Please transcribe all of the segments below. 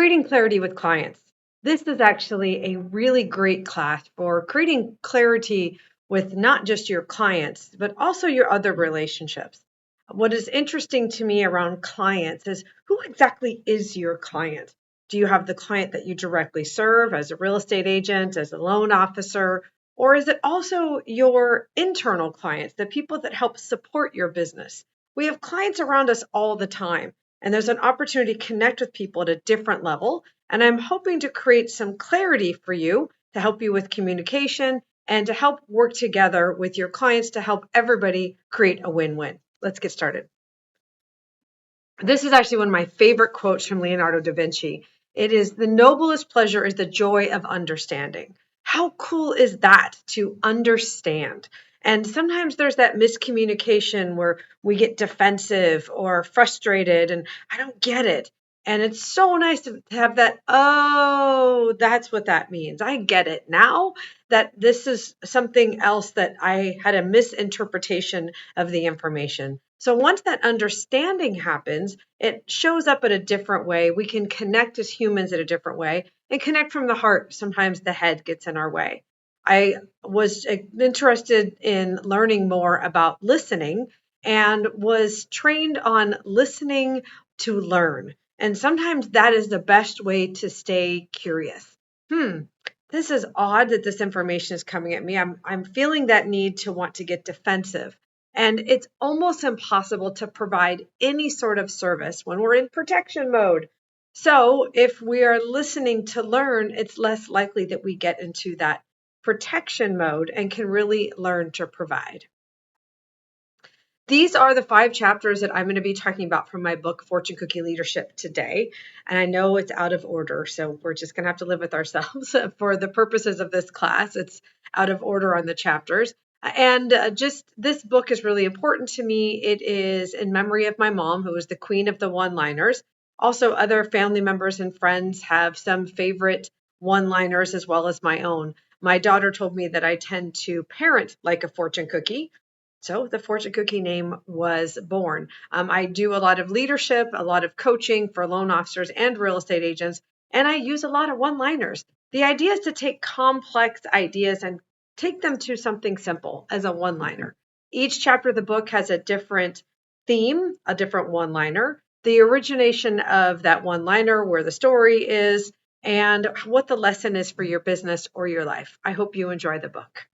Creating clarity with clients. This is actually a really great class for creating clarity with not just your clients, but also your other relationships. What is interesting to me around clients is who exactly is your client? Do you have the client that you directly serve as a real estate agent, as a loan officer, or is it also your internal clients, the people that help support your business? We have clients around us all the time. And there's an opportunity to connect with people at a different level. And I'm hoping to create some clarity for you to help you with communication and to help work together with your clients to help everybody create a win-win. Let's get started. This is actually one of my favorite quotes from Leonardo da Vinci. It is, "The noblest pleasure is the joy of understanding." How cool is that to understand? And sometimes there's that miscommunication where we get defensive or frustrated and I don't get it. And it's so nice to have that, oh, that's what that means. I get it now that this is something else that I had a misinterpretation of the information. So once that understanding happens, it shows up in a different way. We can connect as humans in a different way and connect from the heart. Sometimes the head gets in our way. I was interested in learning more about listening and was trained on listening to learn. And sometimes that is the best way to stay curious. This is odd that this information is coming at me. I'm feeling that need to want to get defensive. And it's almost impossible to provide any sort of service when we're in protection mode. So if we are listening to learn, it's less likely that we get into that protection mode and can really learn to provide. These are the 5 chapters that I'm going to be talking about from my book, Fortune Cookie Leadership, today. And I know it's out of order, so we're just going to have to live with ourselves for the purposes of this class. It's out of order on the chapters. And just this book is really important to me. It is in memory of my mom, who was the queen of the one-liners. Also, other family members and friends have some favorite one-liners as well as my own. My daughter told me that I tend to parent like a fortune cookie. So the fortune cookie name was born. I do a lot of leadership, a lot of coaching for loan officers and real estate agents, and I use a lot of one-liners. The idea is to take complex ideas and take them to something simple as a one-liner. Each chapter of the book has a different theme, a different one-liner, the origination of that one-liner, where the story is, and what the lesson is for your business or your life. I hope you enjoy the book.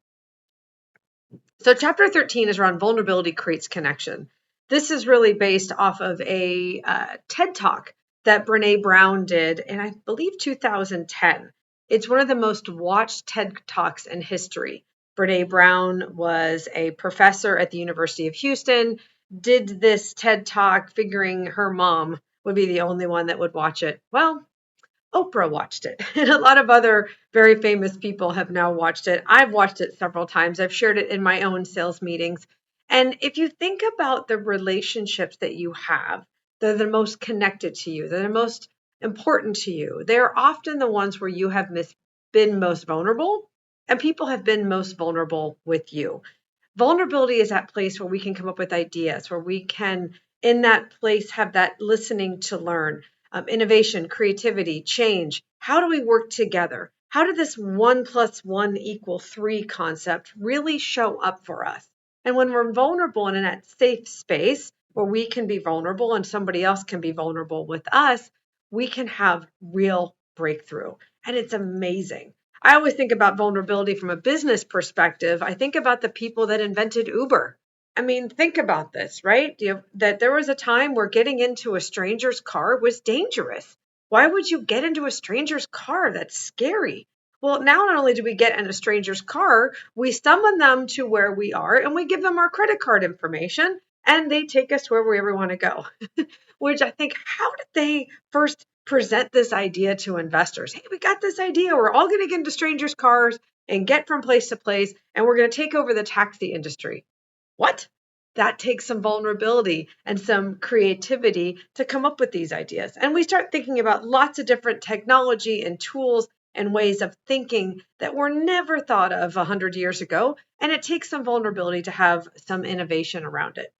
So chapter 13 is around vulnerability creates connection. This is really based off of a TED Talk that Brene Brown did in, I believe, 2010. It's one of the most watched TED Talks in history. Brene Brown was a professor at the University of Houston, did this TED Talk figuring her mom would be the only one that would watch it. Well, Oprah watched it, and a lot of other very famous people have now watched it. I've watched it several times. I've shared it in my own sales meetings. And if you think about the relationships that you have, they're the most connected to you, they're the most important to you. They're often the ones where you have been most vulnerable, and people have been most vulnerable with you. Vulnerability is that place where we can come up with ideas, where we can, in that place, have that listening to learn. Innovation, creativity, change. How do we work together? How did this 1 + 1 = 3 concept really show up for us? And when we're vulnerable and in that safe space where we can be vulnerable and somebody else can be vulnerable with us, we can have real breakthrough. And it's amazing. I always think about vulnerability from a business perspective. I think about the people that invented Uber. I mean, think about this, right? That there was a time where getting into a stranger's car was dangerous. Why would you get into a stranger's car? That's scary. Well, now not only do we get in a stranger's car, we summon them to where we are and we give them our credit card information and they take us wherever we want to go. Which I think, how did they first present this idea to investors? Hey, we got this idea. We're all going to get into strangers' cars and get from place to place, and we're going to take over the taxi industry. What? That takes some vulnerability and some creativity to come up with these ideas. And we start thinking about lots of different technology and tools and ways of thinking that were never thought of 100 years ago. And it takes some vulnerability to have some innovation around it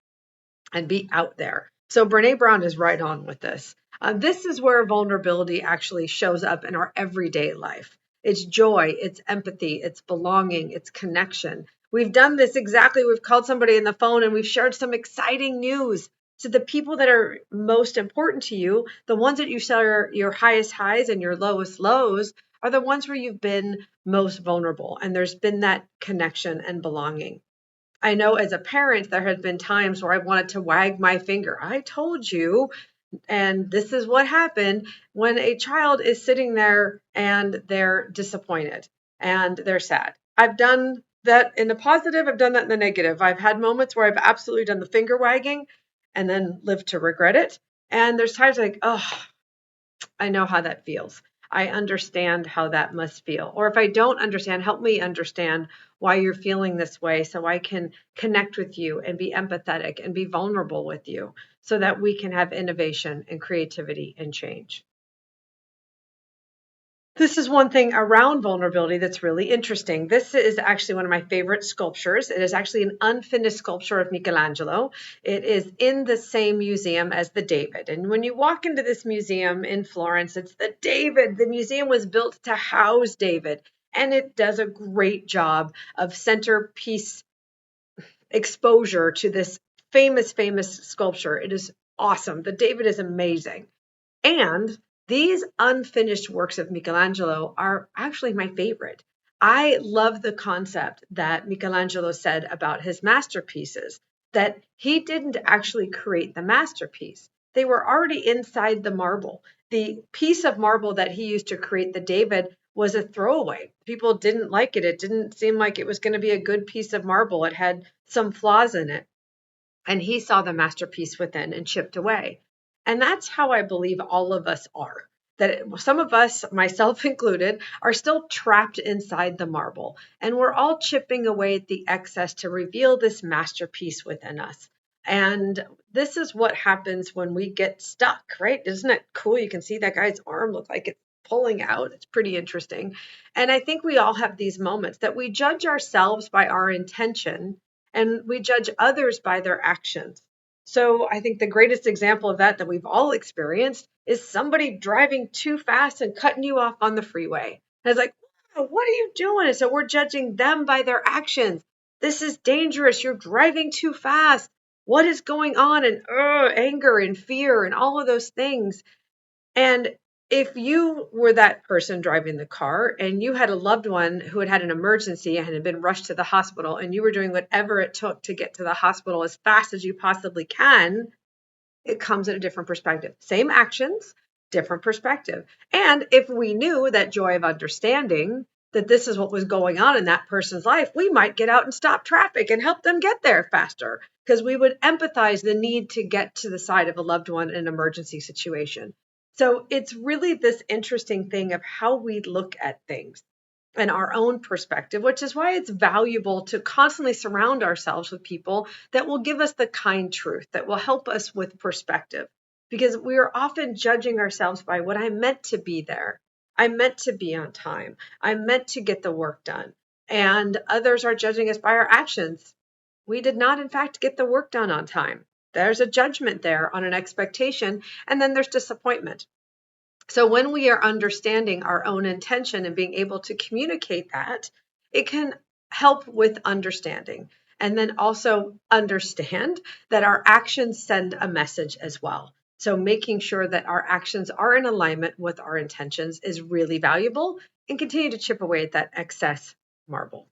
and be out there. So Brene Brown is right on with this. This is where vulnerability actually shows up in our everyday life. It's joy, it's empathy, it's belonging, it's connection. We've done this exactly. We've called somebody on the phone and we've shared some exciting news. So the people that are most important to you, the ones that you share your highest highs and your lowest lows, are the ones where you've been most vulnerable and there's been that connection and belonging. I know as a parent, there have been times where I wanted to wag my finger. I told you, and this is what happened when a child is sitting there and they're disappointed and they're sad. I've done that in the positive, I've done that in the negative. I've had moments where I've absolutely done the finger wagging and then lived to regret it. And there's times like, oh, I know how that feels. I understand how that must feel. Or if I don't understand, help me understand why you're feeling this way so I can connect with you and be empathetic and be vulnerable with you so that we can have innovation and creativity and change. This is one thing around vulnerability that's really interesting. This is actually one of my favorite sculptures. It is actually an unfinished sculpture of Michelangelo. It is in the same museum as the David. And when you walk into this museum in Florence, it's the David. The museum was built to house David, and it does a great job of centerpiece exposure to this famous sculpture. It is awesome. The David is amazing. And these unfinished works of Michelangelo are actually my favorite. I love the concept that Michelangelo said about his masterpieces, that he didn't actually create the masterpiece. They were already inside the marble. The piece of marble that he used to create the David was a throwaway. People didn't like it. It didn't seem like it was going to be a good piece of marble. It had some flaws in it. And he saw the masterpiece within and chipped away. And that's how I believe all of us are. That some of us, myself included, are still trapped inside the marble. And we're all chipping away at the excess to reveal this masterpiece within us. And this is what happens when we get stuck, right? Isn't it cool? You can see that guy's arm look like it's pulling out. It's pretty interesting. And I think we all have these moments that we judge ourselves by our intention and we judge others by their actions. So I think the greatest example of that we've all experienced is somebody driving too fast and cutting you off on the freeway. And it's like, "Wow, what are you doing?" And so we're judging them by their actions. This is dangerous. You're driving too fast. What is going on? And anger and fear and all of those things. And if you were that person driving the car and you had a loved one who had had an emergency and had been rushed to the hospital and you were doing whatever it took to get to the hospital as fast as you possibly can, it comes at a different perspective. Same actions, different perspective. And if we knew that joy of understanding that this is what was going on in that person's life, we might get out and stop traffic and help them get there faster because we would empathize the need to get to the side of a loved one in an emergency situation. So it's really this interesting thing of how we look at things and our own perspective, which is why it's valuable to constantly surround ourselves with people that will give us the kind truth, that will help us with perspective. Because we are often judging ourselves by what I meant to be there. I meant to be on time. I meant to get the work done. And others are judging us by our actions. We did not, in fact, get the work done on time. There's a judgment there on an expectation, and then there's disappointment. So when we are understanding our own intention and being able to communicate that, it can help with understanding. And then also understand that our actions send a message as well. So making sure that our actions are in alignment with our intentions is really valuable and continue to chip away at that excess marble.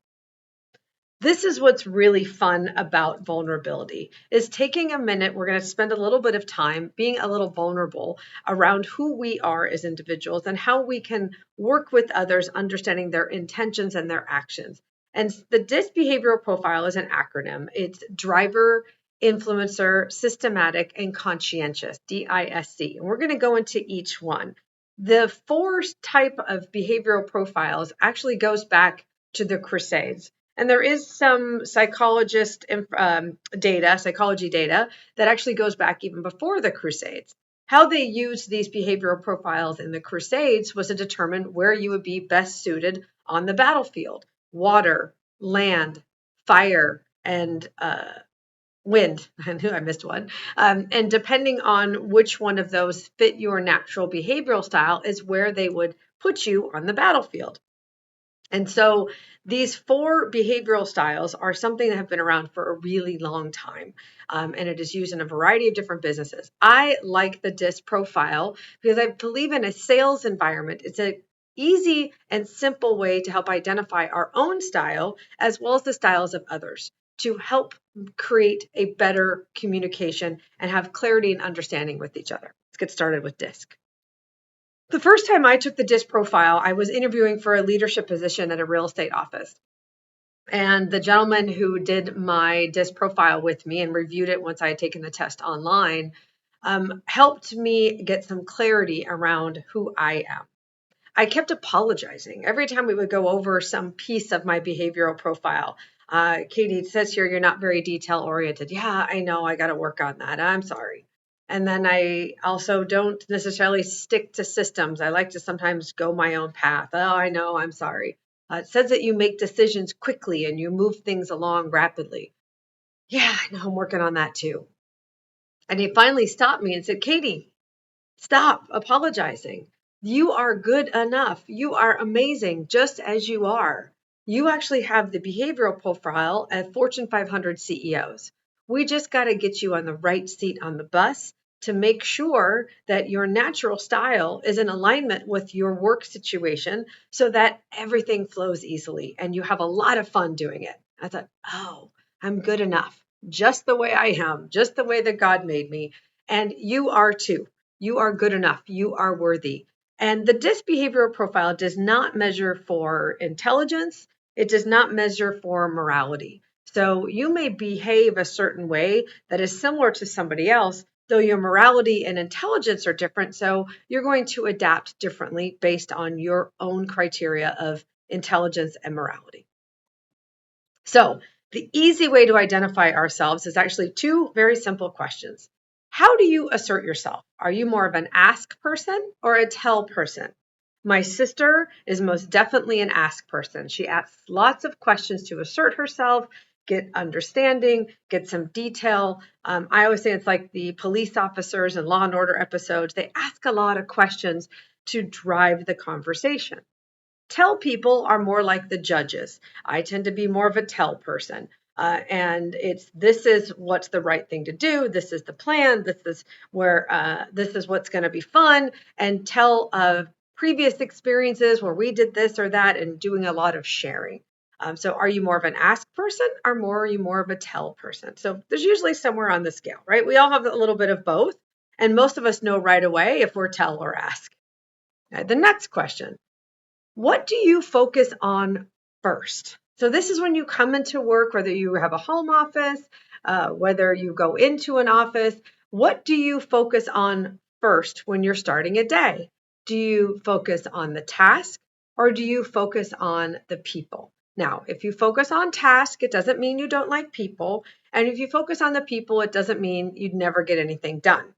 This is what's really fun about vulnerability is taking a minute. We're going to spend a little bit of time being a little vulnerable around who we are as individuals and how we can work with others, understanding their intentions and their actions. And the DISC behavioral profile is an acronym. It's driver, influencer, systematic, and conscientious, DISC. And we're going to go into each one. The four type of behavioral profiles actually goes back to the Crusades. And there is some psychology data that actually goes back even before the Crusades. How they used these behavioral profiles in the Crusades was to determine where you would be best suited on the battlefield: water, land, fire, and wind. I knew I missed one. And depending on which one of those fit your natural behavioral style is where they would put you on the battlefield. And so these 4 behavioral styles are something that have been around for a really long time. And it is used in a variety of different businesses. I like the DISC profile because I believe in a sales environment. It's an easy and simple way to help identify our own style as well as the styles of others to help create a better communication and have clarity and understanding with each other. Let's get started with DISC. The first time I took the DISC profile, I was interviewing for a leadership position at a real estate office. And the gentleman who did my DISC profile with me and reviewed it once I had taken the test online helped me get some clarity around who I am. I kept apologizing every time we would go over some piece of my behavioral profile. Katie, it says here you're not very detail oriented. Yeah, I know. I got to work on that. I'm sorry. And then I also don't necessarily stick to systems. I like to sometimes go my own path. Oh, I know. I'm sorry. It says that you make decisions quickly and you move things along rapidly. Yeah, I know. I'm working on that too. And he finally stopped me and said, Katie, stop apologizing. You are good enough. You are amazing just as you are. You actually have the behavioral profile of Fortune 500 CEOs. We just got to get you on the right seat on the bus to make sure that your natural style is in alignment with your work situation so that everything flows easily and you have a lot of fun doing it. I thought, oh, I'm good enough, just the way I am, just the way that God made me. And you are too. You are good enough. You are worthy. And the DISC behavioral profile does not measure for intelligence. It does not measure for morality. So you may behave a certain way that is similar to somebody else, though your morality and intelligence are different. So you're going to adapt differently based on your own criteria of intelligence and morality. So the easy way to identify ourselves is actually 2 very simple questions. How do you assert yourself? Are you more of an ask person or a tell person? My sister is most definitely an ask person. She asks lots of questions to assert herself, get understanding, get some detail. I always say it's like the police officers and Law and Order episodes. They ask a lot of questions to drive the conversation. Tell people are more like the judges. I tend to be more of a tell person. And this is what's the right thing to do. This is the plan. This is what's going to be fun. And tell previous experiences where we did this or that, and doing a lot of sharing. So are you more of an ask person or are you more of a tell person? So there's usually somewhere on the scale, right? We all have a little bit of both. And most of us know right away if we're tell or ask. The next question. What do you focus on first? So this is when you come into work, whether you have a home office, whether you go into an office, what do you focus on first when you're starting a day? Do you focus on the task or do you focus on the people? Now, if you focus on task, it doesn't mean you don't like people. And if you focus on the people, it doesn't mean you'd never get anything done.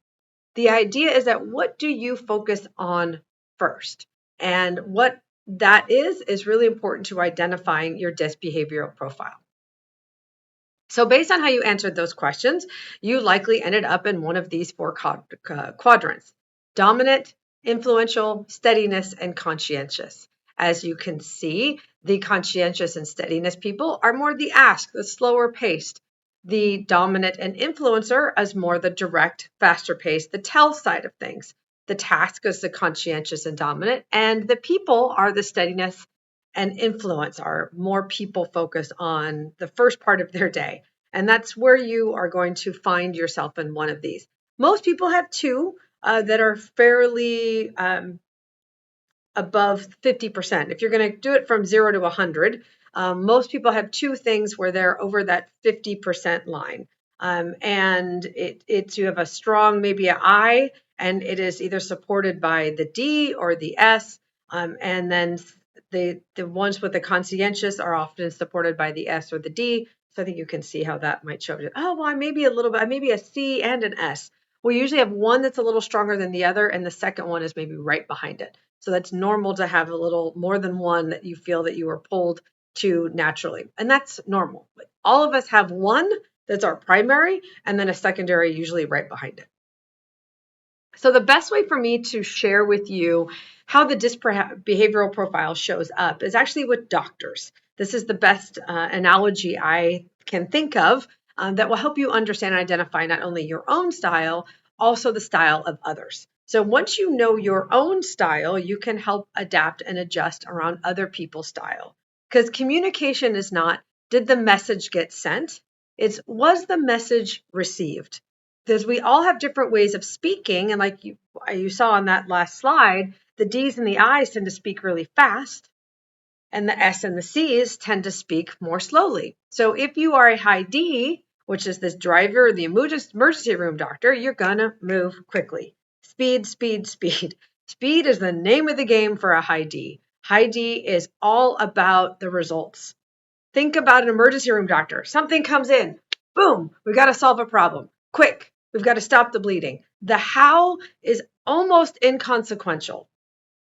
The idea is that what do you focus on first? And what that is really important to identifying your DISC behavioral profile. So based on how you answered those questions, you likely ended up in one of these 4 quadrants: dominant, influential, steadiness, and conscientious. As you can see, the conscientious and steadiness people are more the ask, the slower paced. The dominant and influencer is more the direct, faster paced, the tell side of things. The task is the conscientious and dominant, and the people are the steadiness and influence, are more people focused on the first part of their day. And that's where you are going to find yourself in one of these. Most people have 2 that are fairly above 50%. If you're going to do it from 0 to 100, most people have 2 things where they're over that 50% line. And it's you have a strong, maybe an I, and it is either supported by the D or the S. And then the ones with the conscientious are often supported by the S or the D. So I think you can see how that might show you. Oh, well, I may be a C and an S. We usually have one that's a little stronger than the other, and the second one is maybe right behind it. So that's normal to have a little more than one that you feel that you are pulled to naturally. And that's normal. But all of us have one That's our primary, and then a secondary usually right behind it. So the best way for me to share with you how the DISC behavioral profile shows up is actually with doctors. This is the best analogy I can think of that will help you understand and identify not only your own style, also the style of others. So once you know your own style, you can help adapt and adjust around other people's style. Because communication is not, did the message get sent? It's, was the message received? Because we all have different ways of speaking. And like you saw on that last slide, the D's and the I's tend to speak really fast, and the S and the C's tend to speak more slowly. So if you are a high D, which is this driver, the emergency room doctor, you're going to move quickly. Speed, speed, speed. Speed is the name of the game for a high D. High D is all about the results. Think about an emergency room doctor. Something comes in. Boom, we got to solve a problem. Quick, we've got to stop the bleeding. The how is almost inconsequential.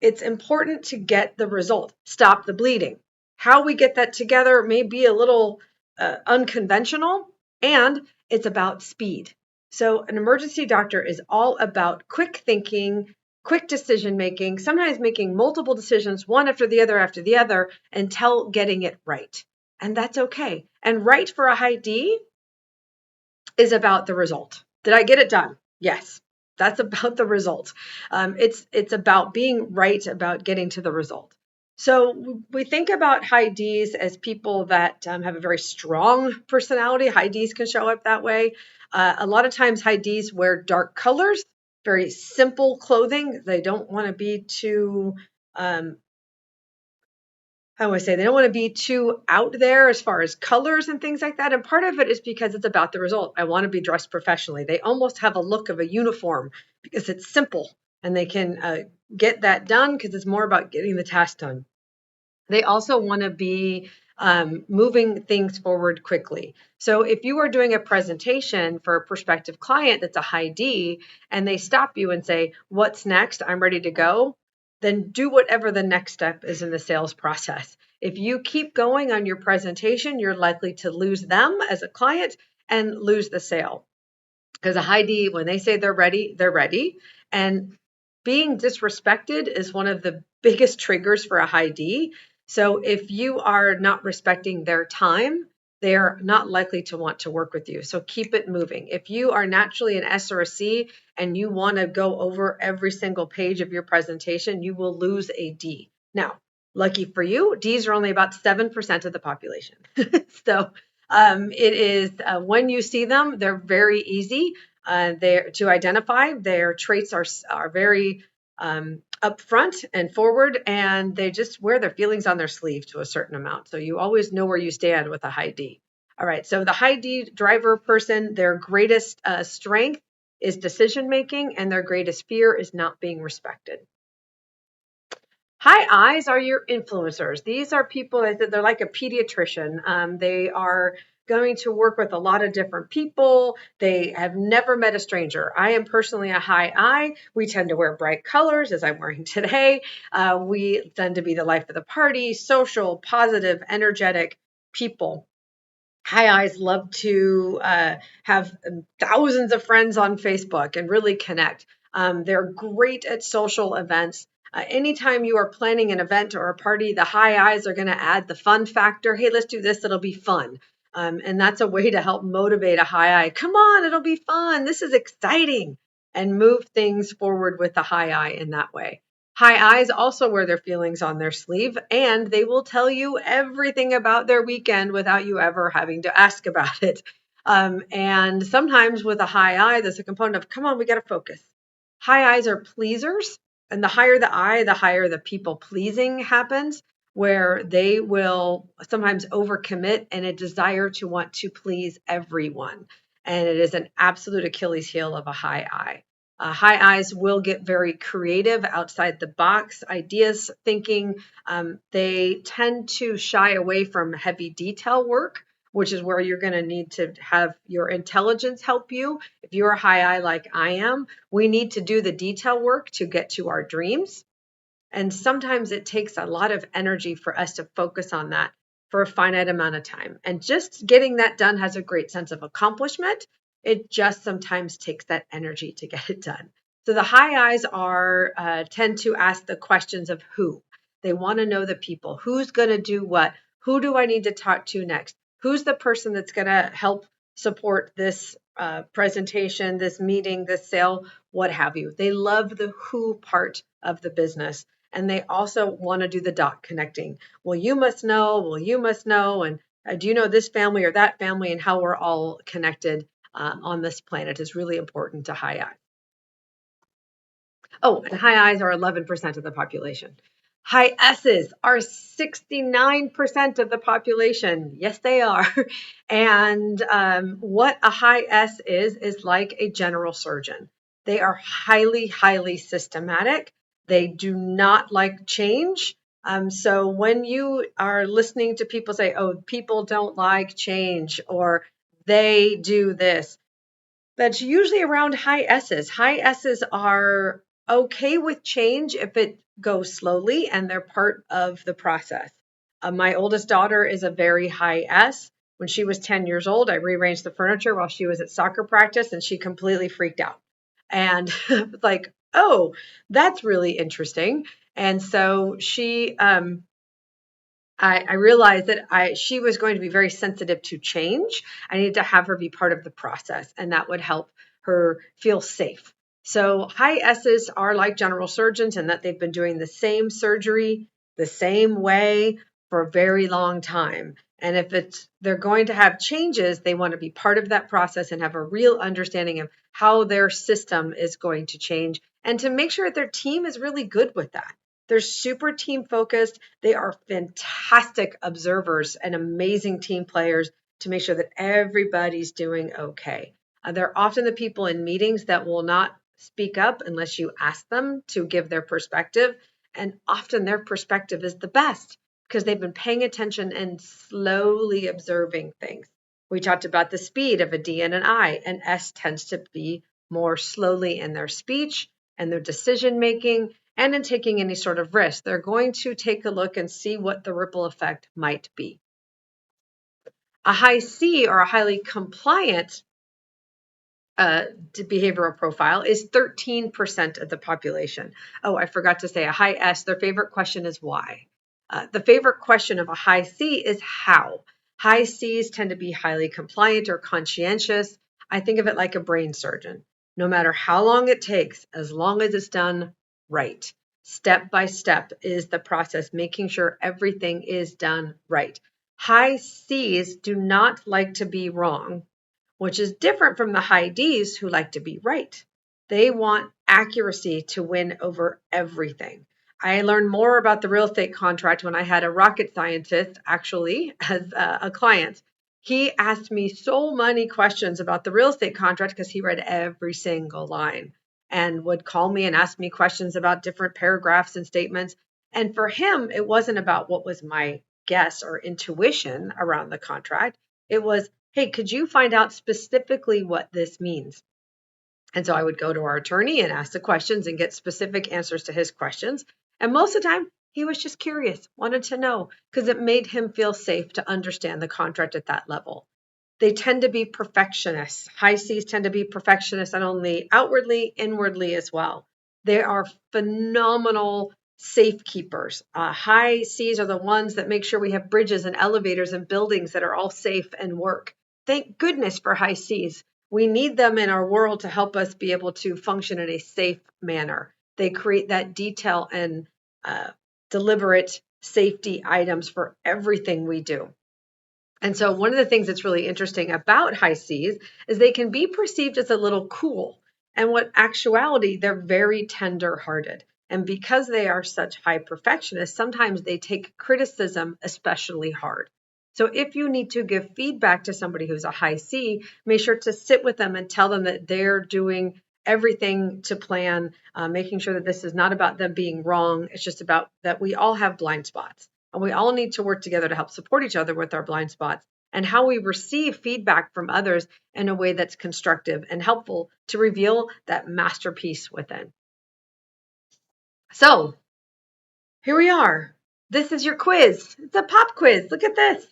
It's important to get the result, stop the bleeding. How we get that together may be a little unconventional, and it's about speed. So an emergency doctor is all about quick thinking, quick decision making, sometimes making multiple decisions, one after the other, until getting it right. And that's okay. And right for a high D is about the result. Did I get it done? Yes. That's about the result. It's about being right about getting to the result. So we think about high Ds as people that have a very strong personality. High Ds can show up that way. A lot of times high Ds wear dark colors, very simple clothing. They don't want to be too I would say they don't want to be too out there as far as colors and things like that. And part of it is because it's about the result. I want to be dressed professionally. They almost have a look of a uniform because it's simple and they can get that done because it's more about getting the task done. They also want to be moving things forward quickly. So if you are doing a presentation for a prospective client that's a high D and they stop you and say, "What's next? I'm ready to go," then do whatever the next step is in the sales process. If you keep going on your presentation, you're likely to lose them as a client and lose the sale. Because a high D, when they say they're ready, they're ready. And being disrespected is one of the biggest triggers for a high D. So if you are not respecting their time, they're not likely to want to work with you. So keep it moving. If you are naturally an S or a C and you want to go over every single page of your presentation, you will lose a D. Now, lucky for you, Ds are only about 7% of the population. So it is when you see them, they're very easy to identify. Their traits are very upfront and forward, and they just wear their feelings on their sleeve to a certain amount. So you always know where you stand with a high D. All right, so the high D driver person, their greatest strength is decision making, and their greatest fear is not being respected. High Is are your influencers. These are people that they're like a pediatrician. They are going to work with a lot of different people. They have never met a stranger. I am personally a high I. We tend to wear bright colors, as I'm wearing today. We tend to be the life of the party, social, positive, energetic people. High Is love to have thousands of friends on Facebook and really connect. They're great at social events. Anytime you are planning an event or a party, the high Is are going to add the fun factor. Hey, let's do this. It'll be fun. And that's a way to help motivate a high I. Come on, it'll be fun. This is exciting. And move things forward with the high I in that way. High Is also wear their feelings on their sleeve, and they will tell you everything about their weekend without you ever having to ask about it. And sometimes with a high I, there's a component of, come on, we got to focus. High Is are pleasers. And the higher the I, the higher the people pleasing happens, where they will sometimes overcommit and a desire to want to please everyone. And it is an absolute Achilles heel of a high I. High Is will get very creative, outside the box ideas, thinking. They tend to shy away from heavy detail work, which is where you're going to need to have your intelligence help you. If you're a high I like I am, we need to do the detail work to get to our dreams. And sometimes it takes a lot of energy for us to focus on that. for a finite amount of time. And just getting that done has a great sense of accomplishment. It just sometimes takes that energy to get it done. So the high I's tend to ask the questions of who. They want to know the people. Who's going to do what? Who do I need to talk to next? Who's the person that's going to help support this presentation, this meeting, this sale, what have you. They love the who part of the business. And they also want to do the dot connecting. Well, you must know, and do you know this family or that family, and how we're all connected on this planet is really important to high I. Oh, and high I's are 11% of the population. High S's are 69% of the population. Yes, they are. And what a high S is like a general surgeon. They are highly, highly systematic. They do not like change. So when you are listening to people say, oh, people don't like change, or they do this, that's usually around high S's. High S's are okay with change if it goes slowly and they're part of the process. My oldest daughter is a very high S. When she was 10 years old, I rearranged the furniture while she was at soccer practice and she completely freaked out. And like, oh, that's really interesting. And so I realized that she was going to be very sensitive to change. I needed to have her be part of the process, and that would help her feel safe. So high S's are like general surgeons in that they've been doing the same surgery the same way for a very long time. And if they're going to have changes, they want to be part of that process and have a real understanding of how their system is going to change, and to make sure that their team is really good with that. They're super team focused. They are fantastic observers and amazing team players to make sure that everybody's doing okay. They're often the people in meetings that will not speak up unless you ask them to give their perspective. And often their perspective is the best because they've been paying attention and slowly observing things. We talked about the speed of a D and an I, and S tends to be more slowly in their speech and their decision making and in taking any sort of risk. They're going to take a look and see what the ripple effect might be. A high C, or a highly compliant behavioral profile, is 13% of the population. Oh, I forgot to say a high S, their favorite question is why. The favorite question of a high C is how. High Cs tend to be highly compliant or conscientious. I think of it like a brain surgeon. No matter how long it takes, as long as it's done right. Step by step is the process, making sure everything is done right. High Cs do not like to be wrong, which is different from the high Ds who like to be right. They want accuracy to win over everything. I learned more about the real estate contract when I had a rocket scientist actually as a client. He asked me so many questions about the real estate contract because he read every single line and would call me and ask me questions about different paragraphs and statements. And for him, it wasn't about what was my guess or intuition around the contract. It was, hey, could you find out specifically what this means? And so I would go to our attorney and ask the questions and get specific answers to his questions. And most of the time, he was just curious, wanted to know, because it made him feel safe to understand the contract at that level. They tend to be perfectionists. High Cs tend to be perfectionists, not only outwardly, inwardly as well. They are phenomenal safekeepers. High Cs are the ones that make sure we have bridges and elevators and buildings that are all safe and work. Thank goodness for high Cs. We need them in our world to help us be able to function in a safe manner. They create that detail and deliberate safety items for everything we do. And so one of the things that's really interesting about high Cs is they can be perceived as a little cool. And what actuality, they're very tender-hearted. And because they are such high perfectionists, sometimes they take criticism especially hard. So if you need to give feedback to somebody who's a high C, make sure to sit with them and tell them that they're doing everything to plan, making sure that this is not about them being wrong. It's just about that we all have blind spots. And we all need to work together to help support each other with our blind spots, and how we receive feedback from others in a way that's constructive and helpful to reveal that masterpiece within. So here we are. This is your quiz. It's a pop quiz. Look at this.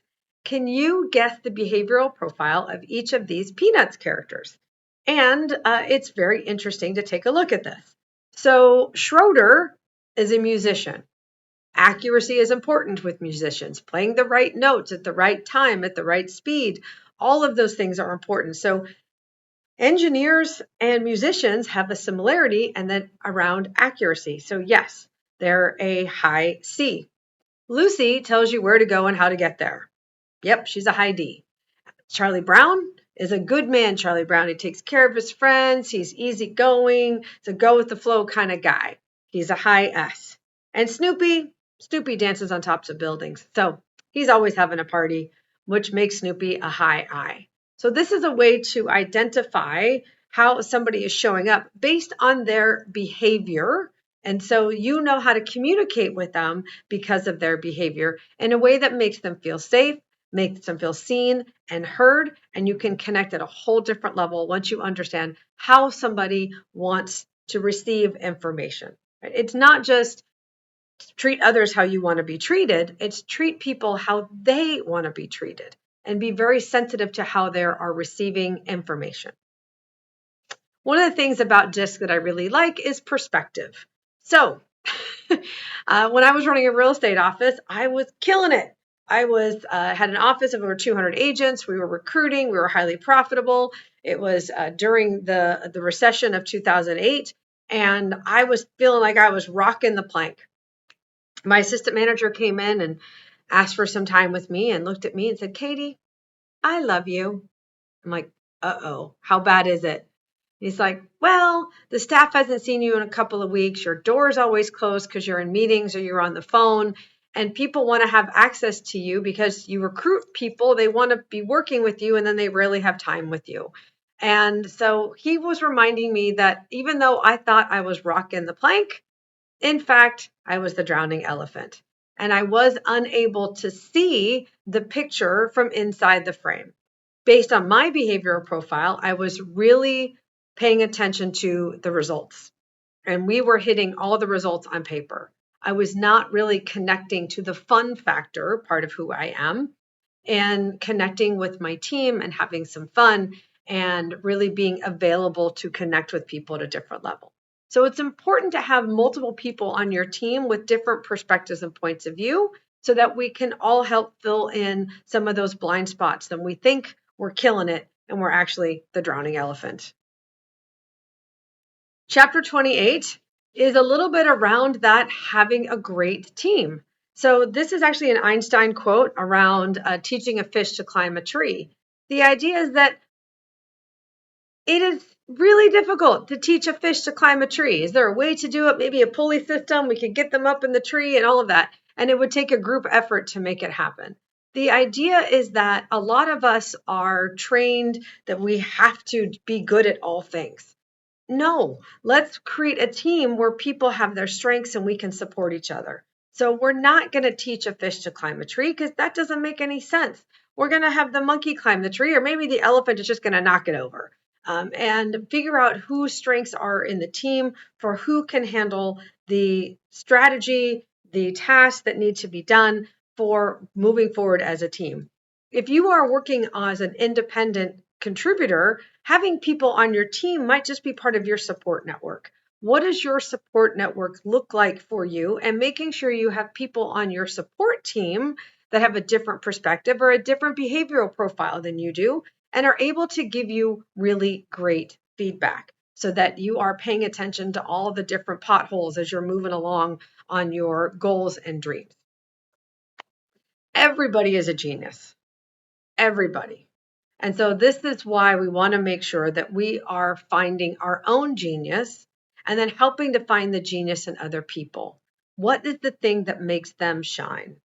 Can you guess the behavioral profile of each of these Peanuts characters? And it's very interesting to take a look at this. So Schroeder is a musician. Accuracy is important with musicians, playing the right notes at the right time, at the right speed. All of those things are important. So engineers and musicians have a similarity and then around accuracy. So yes, they're a high C. Lucy tells you where to go and how to get there. Yep, she's a high D. Charlie Brown is a good man, Charlie Brown. He takes care of his friends. He's easygoing. He's a go with the flow kind of guy. He's a high S. And Snoopy dances on tops of buildings. So he's always having a party, which makes Snoopy a high I. So this is a way to identify how somebody is showing up based on their behavior. And so you know how to communicate with them because of their behavior in a way that makes them feel safe, makes them feel seen and heard, and you can connect at a whole different level once you understand how somebody wants to receive information. It's not just treat others how you want to be treated, it's treat people how they want to be treated and be very sensitive to how they are receiving information. One of the things about DISC that I really like is perspective. So when I was running a real estate office, I was killing it. I had an office of over 200 agents. We were recruiting. We were highly profitable. It was during the recession of 2008, and I was feeling like I was rocking the plank. My assistant manager came in and asked for some time with me and looked at me and said, "Katie, I love you." I'm like, "Uh-oh, how bad is it?" He's like, "Well, the staff hasn't seen you in a couple of weeks. Your door's always closed because you're in meetings or you're on the phone. And people want to have access to you because you recruit people. They want to be working with you, and then they rarely have time with you." And so he was reminding me that even though I thought I was rocking the plank, in fact, I was the drowning elephant. And I was unable to see the picture from inside the frame. Based on my behavioral profile, I was really paying attention to the results. And we were hitting all the results on paper. I was not really connecting to the fun factor, part of who I am, and connecting with my team and having some fun and really being available to connect with people at a different level. So it's important to have multiple people on your team with different perspectives and points of view so that we can all help fill in some of those blind spots that we think we're killing it and we're actually the drowning elephant. Chapter 28 is a little bit around that having a great team. So this is actually an Einstein quote around teaching a fish to climb a tree. The idea is that it is really difficult to teach a fish to climb a tree. Is there a way to do it? Maybe a pulley system, we could get them up in the tree and all of that. And it would take a group effort to make it happen. The idea is that a lot of us are trained that we have to be good at all things. No, let's create a team where people have their strengths and we can support each other. So we're not going to teach a fish to climb a tree because that doesn't make any sense. We're going to have the monkey climb the tree, or maybe the elephant is just going to knock it over. And figure out whose strengths are in the team for who can handle the strategy, the tasks that need to be done for moving forward as a team. If you are working as an independent contributor, having people on your team might just be part of your support network. What does your support network look like for you? And making sure you have people on your support team that have a different perspective or a different behavioral profile than you do and are able to give you really great feedback so that you are paying attention to all the different potholes as you're moving along on your goals and dreams. Everybody is a genius. Everybody. And so this is why we want to make sure that we are finding our own genius and then helping to find the genius in other people. What is the thing that makes them shine?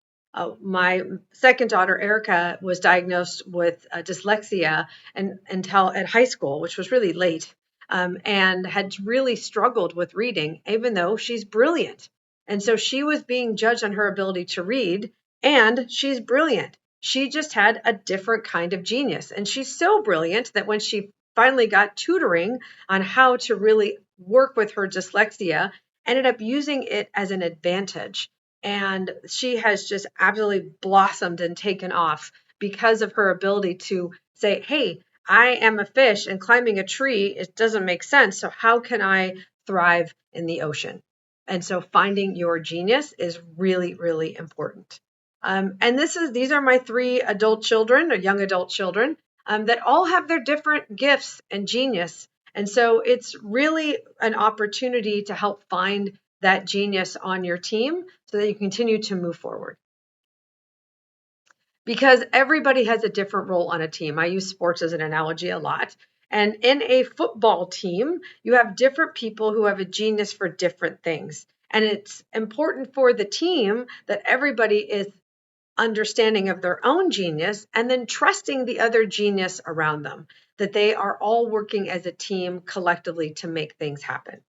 My second daughter, Erica, was diagnosed with dyslexia until at high school, which was really late, and had really struggled with reading, even though she's brilliant. And so she was being judged on her ability to read, and she's brilliant. She just had a different kind of genius. And she's so brilliant that when she finally got tutoring on how to really work with her dyslexia, ended up using it as an advantage. And she has just absolutely blossomed and taken off because of her ability to say, hey, I am a fish and climbing a tree, it doesn't make sense. So how can I thrive in the ocean? And so finding your genius is really, really important. And these are my 3 adult children or young adult children that all have their different gifts and genius. And so it's really an opportunity to help find that genius on your team so that you continue to move forward. Because everybody has a different role on a team. I use sports as an analogy a lot. And in a football team, you have different people who have a genius for different things. And it's important for the team that everybody is understanding of their own genius and then trusting the other genius around them, that they are all working as a team collectively to make things happen.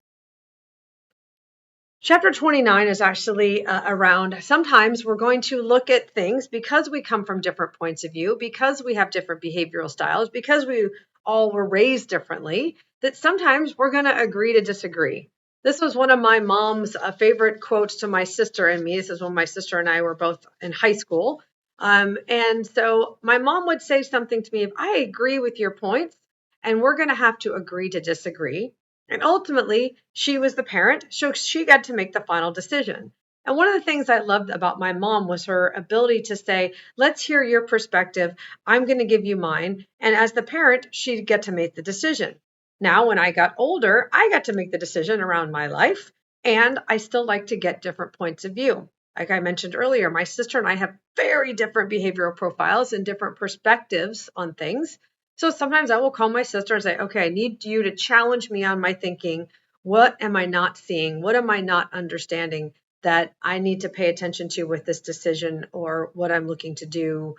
Chapter 29 is actually around sometimes we're going to look at things because we come from different points of view, because we have different behavioral styles, because we all were raised differently, that sometimes we're going to agree to disagree. This was one of my mom's favorite quotes to my sister and me. This is when my sister and I were both in high school. And so my mom would say something to me, if I agree with your points, and we're going to have to agree to disagree. And ultimately, she was the parent, so she got to make the final decision. And one of the things I loved about my mom was her ability to say, let's hear your perspective. I'm going to give you mine. And as the parent, she'd get to make the decision. Now, when I got older, I got to make the decision around my life. And I still like to get different points of view. Like I mentioned earlier, my sister and I have very different behavioral profiles and different perspectives on things. So sometimes I will call my sister and say, okay, I need you to challenge me on my thinking. What am I not seeing? What am I not understanding that I need to pay attention to with this decision or what I'm looking to do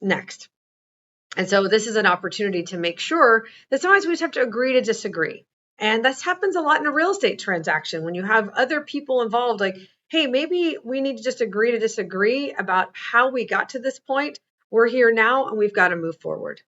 next? And so this is an opportunity to make sure that sometimes we just have to agree to disagree. And this happens a lot in a real estate transaction when you have other people involved, like, hey, maybe we need to just agree to disagree about how we got to this point. We're here now and we've got to move forward.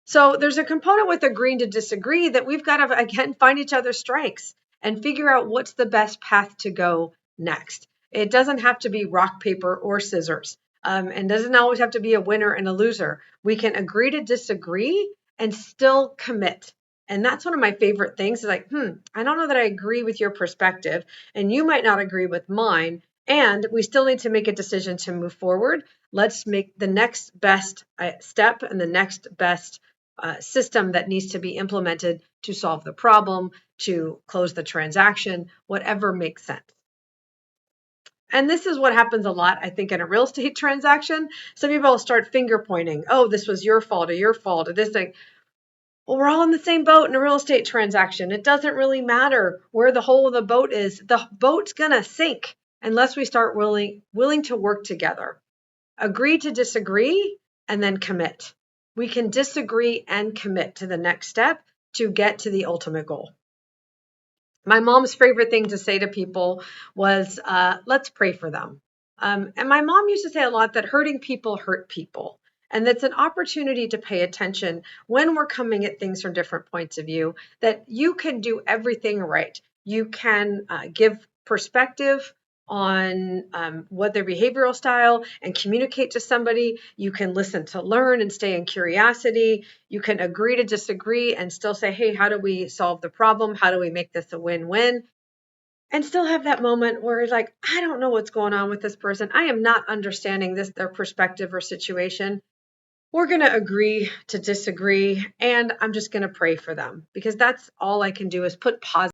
So there's a component with agreeing to disagree that we've got to, again, find each other's strengths and figure out what's the best path to go next. It doesn't have to be rock, paper, or scissors, and doesn't always have to be a winner and a loser. We can agree to disagree and still commit. And that's one of my favorite things is like, I don't know that I agree with your perspective, and you might not agree with mine, and we still need to make a decision to move forward. Let's make the next best step and the next best system that needs to be implemented to solve the problem, to close the transaction, whatever makes sense. And this is what happens a lot, I think, in a real estate transaction. Some people start finger pointing. Oh, this was your fault or this thing. Well, we're all in the same boat in a real estate transaction. It doesn't really matter where the hole of the boat is. The boat's going to sink unless we start willing to work together. Agree to disagree and then commit. We can disagree and commit to the next step to get to the ultimate goal. My mom's favorite thing to say to people was, let's pray for them. And my mom used to say a lot that hurting people hurt people. And that's an opportunity to pay attention when we're coming at things from different points of view, that you can do everything right. You can give perspective on what their behavioral style and communicate to somebody. You can listen to learn and stay in curiosity. You can agree to disagree and still say, hey, how do we solve the problem? How do we make this a win-win? And still have that moment where it's like, I don't know what's going on with this person. I am not understanding their perspective or situation. We're going to agree to disagree, and I'm just going to pray for them because that's all I can do is put positive